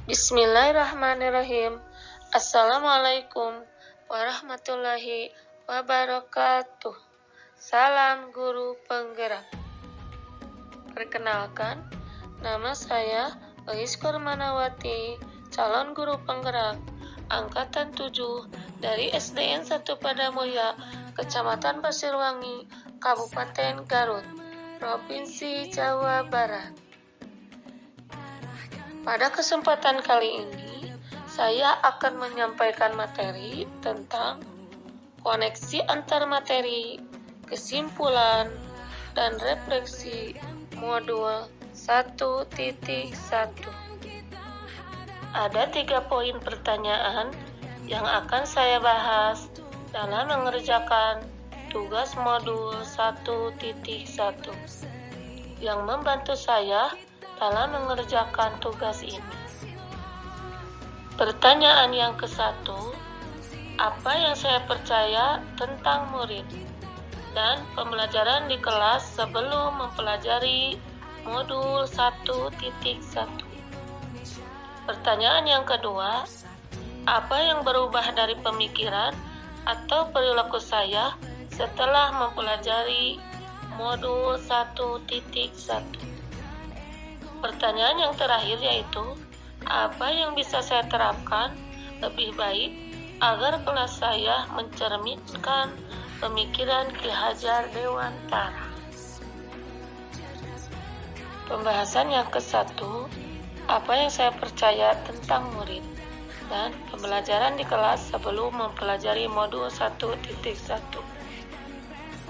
Bismillahirrahmanirrahim. Assalamualaikum warahmatullahi wabarakatuh. Salam guru penggerak. Perkenalkan, nama saya Eis Kurmanawati, calon guru penggerak Angkatan 7 dari SDN 1 Padamulya, Kecamatan Pasirwangi, Kabupaten Garut, Provinsi Jawa Barat. Pada kesempatan kali ini, saya akan menyampaikan materi tentang koneksi antar materi, kesimpulan, dan refleksi modul 1.1. Ada 3 poin pertanyaan yang akan saya bahas dalam mengerjakan tugas modul 1.1 yang membantu saya dalam mengerjakan tugas ini. Pertanyaan yang ke-1, apa yang saya percaya tentang murid dan pembelajaran di kelas sebelum mempelajari modul 1.1. Pertanyaan yang kedua, apa yang berubah dari pemikiran atau perilaku saya setelah mempelajari modul 1.1. Pertanyaan yang terakhir yaitu, apa yang bisa saya terapkan lebih baik agar kelas saya mencerminkan pemikiran Ki Hajar Dewantara. Pembahasan yang ke-1, apa yang saya percaya tentang murid dan pembelajaran di kelas sebelum mempelajari modul 1.1.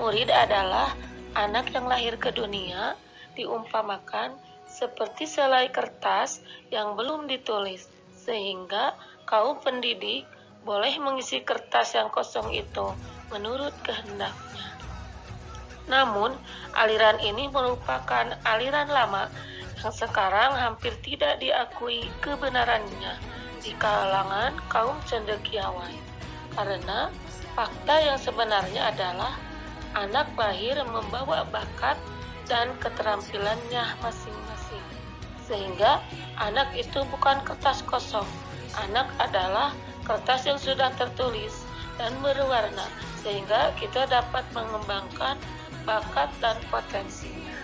Murid adalah anak yang lahir ke dunia, diumpamakan seperti selai kertas yang belum ditulis, sehingga kaum pendidik boleh mengisi kertas yang kosong itu menurut kehendaknya. Namun, aliran ini merupakan aliran lama yang sekarang hampir tidak diakui kebenarannya di kalangan kaum cendekiawan, karena fakta yang sebenarnya adalah anak lahir membawa bakat dan keterampilannya masing-masing, sehingga anak itu bukan kertas kosong. Anak adalah kertas yang sudah tertulis dan berwarna, sehingga kita dapat mengembangkan bakat dan potensinya.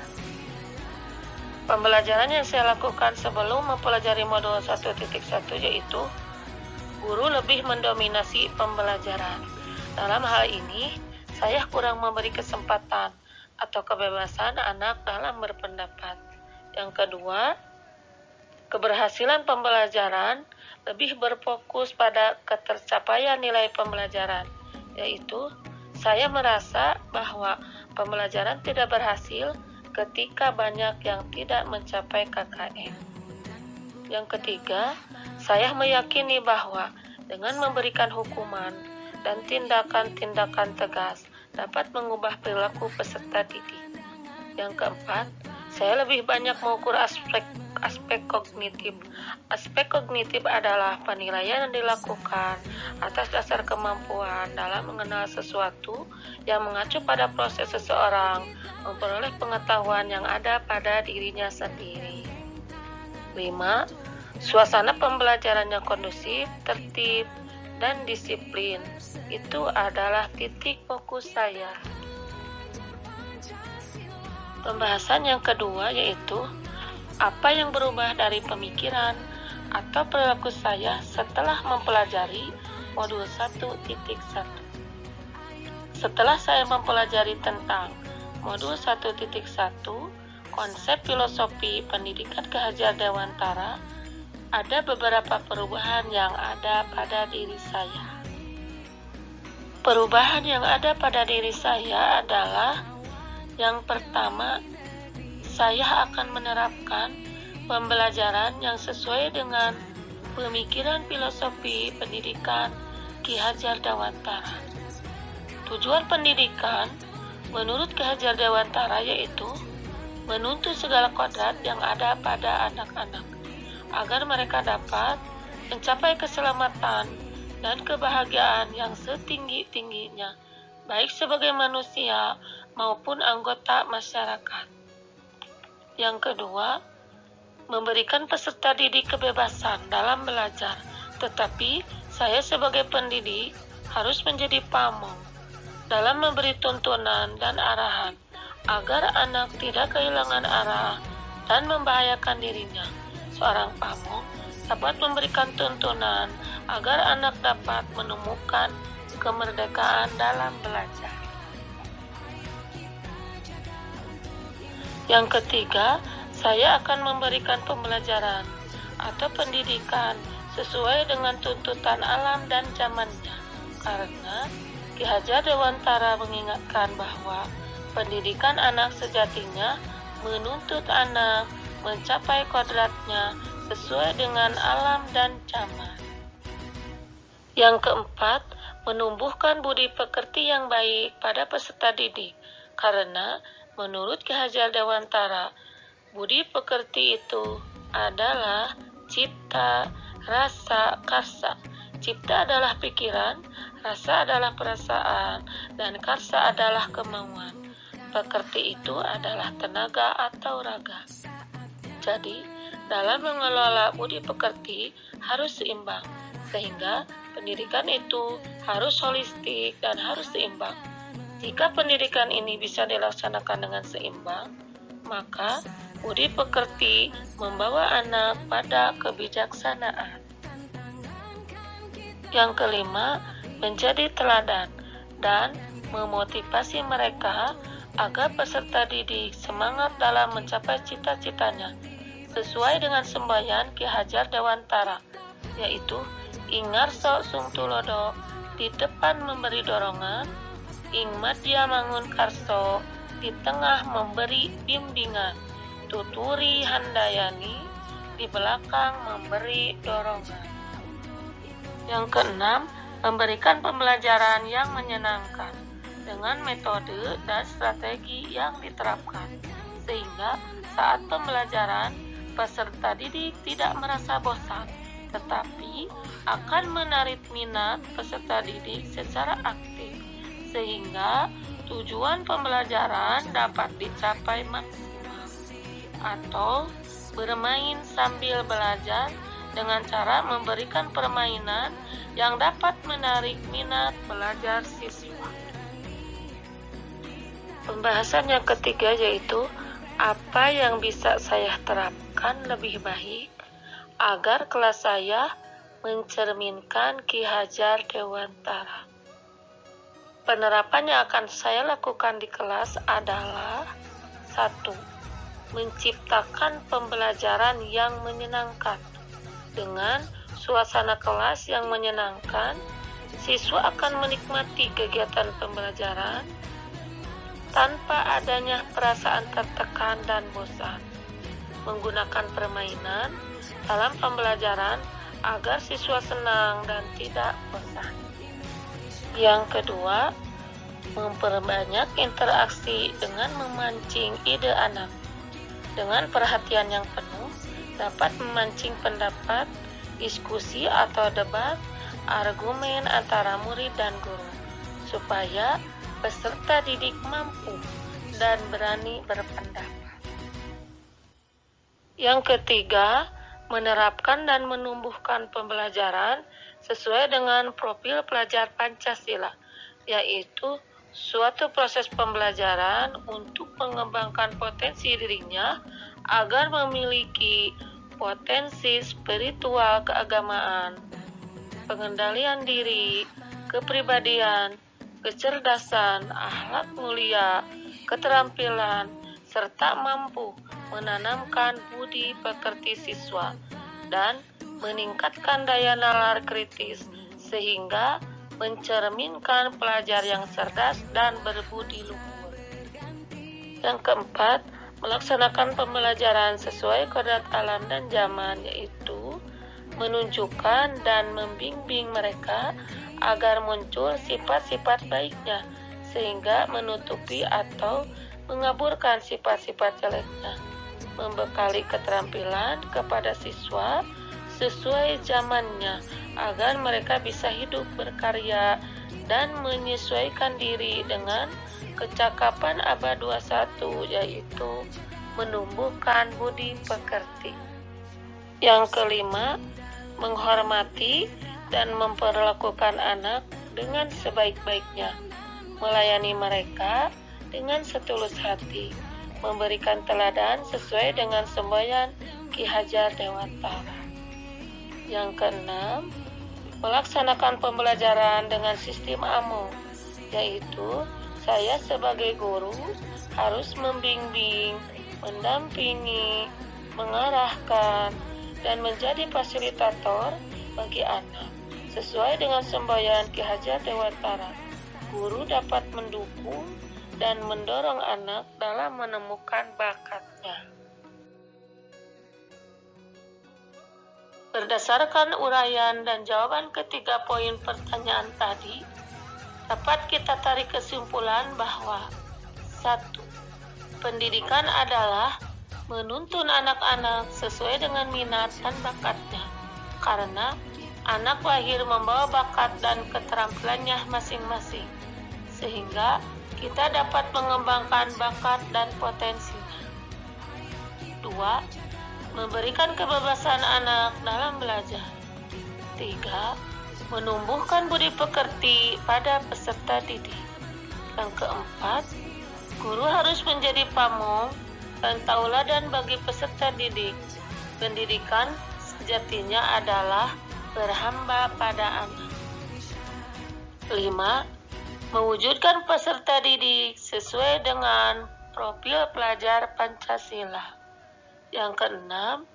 Pembelajaran yang saya lakukan sebelum mempelajari modul 1.1 yaitu guru lebih mendominasi pembelajaran. Dalam hal ini, saya kurang memberi kesempatan atau kebebasan anak dalam berpendapat. Yang kedua, keberhasilan pembelajaran lebih berfokus pada ketercapaian nilai pembelajaran, yaitu saya merasa bahwa pembelajaran tidak berhasil ketika banyak yang tidak mencapai KKM. Yang ketiga, saya meyakini bahwa dengan memberikan hukuman dan tindakan-tindakan tegas dapat mengubah perilaku peserta didik. Yang keempat, saya lebih banyak mengukur aspek kognitif. Aspek kognitif adalah penilaian yang dilakukan atas dasar kemampuan dalam mengenal sesuatu yang mengacu pada proses seseorang memperoleh pengetahuan yang ada pada dirinya sendiri. 5. Suasana pembelajaran yang kondusif, tertib, dan disiplin. Itu adalah titik fokus saya. Pembahasan yang kedua yaitu apa yang berubah dari pemikiran atau perilaku saya setelah mempelajari modul 1.1. Setelah saya mempelajari tentang modul 1.1, konsep filosofi pendidikan Ki Hajar Dewantara, ada beberapa perubahan yang ada pada diri saya. Perubahan yang ada pada diri saya adalah, yang pertama, saya akan menerapkan pembelajaran yang sesuai dengan pemikiran filosofi pendidikan Ki Hajar Dewantara. Tujuan pendidikan menurut Ki Hajar Dewantara yaitu menuntut segala kodrat yang ada pada anak-anak, agar mereka dapat mencapai keselamatan dan kebahagiaan yang setinggi-tingginya, baik sebagai manusia maupun anggota masyarakat. Yang kedua, memberikan peserta didik kebebasan dalam belajar, tetapi saya sebagai pendidik harus menjadi pamong dalam memberi tuntunan dan arahan agar anak tidak kehilangan arah dan membahayakan dirinya. Seorang pamong dapat memberikan tuntunan agar anak dapat menemukan kemerdekaan dalam belajar. Yang ketiga, saya akan memberikan pembelajaran atau pendidikan sesuai dengan tuntutan alam dan zamannya, karena Ki Hajar Dewantara mengingatkan bahwa pendidikan anak sejatinya menuntut anak mencapai kodratnya sesuai dengan alam dan zaman. Yang keempat, menumbuhkan budi pekerti yang baik pada peserta didik, karena menurut Ki Hajar Dewantara, budi pekerti itu adalah cipta, rasa, karsa. Cipta adalah pikiran, rasa adalah perasaan, dan karsa adalah kemauan. Pekerti itu adalah tenaga atau raga. Jadi, dalam mengelola budi pekerti harus seimbang, sehingga pendidikan itu harus holistik dan harus seimbang. Jika pendidikan ini bisa dilaksanakan dengan seimbang, maka budi pekerti membawa anak pada kebijaksanaan. Yang kelima, menjadi teladan dan memotivasi mereka agar peserta didik semangat dalam mencapai cita-citanya sesuai dengan semboyan Ki Hajar Dewantara, yaitu Ingarso Sung Tulodo, di depan memberi dorongan, Ing Madya Mangun Karso, di tengah memberi bimbingan, Tuturi Handayani, di belakang memberi dorongan. Yang keenam, memberikan pembelajaran yang menyenangkan dengan metode dan strategi yang diterapkan, sehingga saat pembelajaran peserta didik tidak merasa bosan, tetapi akan menarik minat peserta didik secara aktif, sehingga tujuan pembelajaran dapat dicapai maksimal. Atau bermain sambil belajar dengan cara memberikan permainan yang dapat menarik minat belajar siswa. Pembahasan yang ketiga yaitu apa yang bisa saya terapkan lebih baik agar kelas saya mencerminkan Ki Hajar Dewantara. Penerapan yang akan saya lakukan di kelas adalah 1. Menciptakan pembelajaran yang menyenangkan. Dengan suasana kelas yang menyenangkan, siswa akan menikmati kegiatan pembelajaran tanpa adanya perasaan tertekan dan bosan. Menggunakan permainan dalam pembelajaran agar siswa senang dan tidak bosan. Yang kedua, memperbanyak interaksi dengan memancing ide anak. Dengan perhatian yang penuh, dapat memancing pendapat, diskusi atau debat, argumen antara murid dan guru, supaya peserta didik mampu dan berani berpendapat. Yang ketiga, menerapkan dan menumbuhkan pembelajaran sesuai dengan profil pelajar Pancasila, yaitu suatu proses pembelajaran untuk mengembangkan potensi dirinya agar memiliki potensi spiritual keagamaan, pengendalian diri, kepribadian, kecerdasan, akhlak mulia, keterampilan, serta mampu menanamkan budi pekerti siswa dan meningkatkan daya nalar kritis sehingga mencerminkan pelajar yang cerdas dan berbudi luhur. Yang keempat, melaksanakan pembelajaran sesuai kodrat alam dan zaman, yaitu menunjukkan dan membimbing mereka agar muncul sifat-sifat baiknya sehingga menutupi atau mengaburkan sifat-sifat jeleknya, membekali keterampilan kepada siswa sesuai zamannya agar mereka bisa hidup berkarya dan menyesuaikan diri dengan kecakapan abad 21, yaitu menumbuhkan budi pekerti. Yang kelima, menghormati dan memperlakukan anak dengan sebaik-baiknya, melayani mereka dengan setulus hati, memberikan teladan sesuai dengan semboyan Ki Hajar Dewantara. Yang keenam, melaksanakan pembelajaran dengan sistem AMO, yaitu saya sebagai guru harus membimbing, mendampingi, mengarahkan, dan menjadi fasilitator bagi anak. Sesuai dengan semboyan Ki Hajar Dewantara, guru dapat mendukung dan mendorong anak dalam menemukan bakatnya. Berdasarkan uraian dan jawaban ketiga poin pertanyaan tadi, dapat kita tarik kesimpulan bahwa 1. Pendidikan adalah menuntun anak-anak sesuai dengan minat dan bakatnya, karena anak lahir membawa bakat dan keterampilannya masing-masing, sehingga kita dapat mengembangkan bakat dan potensinya. 2. Memberikan kebebasan anak dalam belajar. 3. Menumbuhkan budi pekerti pada peserta didik. Yang keempat, guru harus menjadi pamong dan tauladan bagi peserta didik. Pendidikan sejatinya adalah berhamba pada anak. 5. Mewujudkan peserta didik sesuai dengan profil pelajar Pancasila. Yang keenam,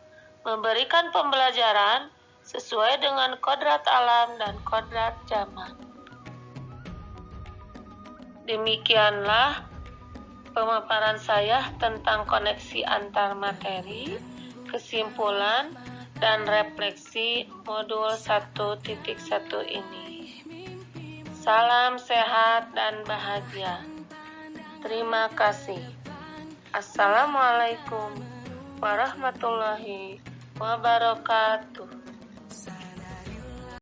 memberikan pembelajaran sesuai dengan kodrat alam dan kodrat zaman. Demikianlah pemaparan saya tentang koneksi antar materi, kesimpulan, dan refleksi modul 1.1 ini. Salam sehat dan bahagia. Terima kasih. Assalamualaikum warahmatullahi wabarakatuh.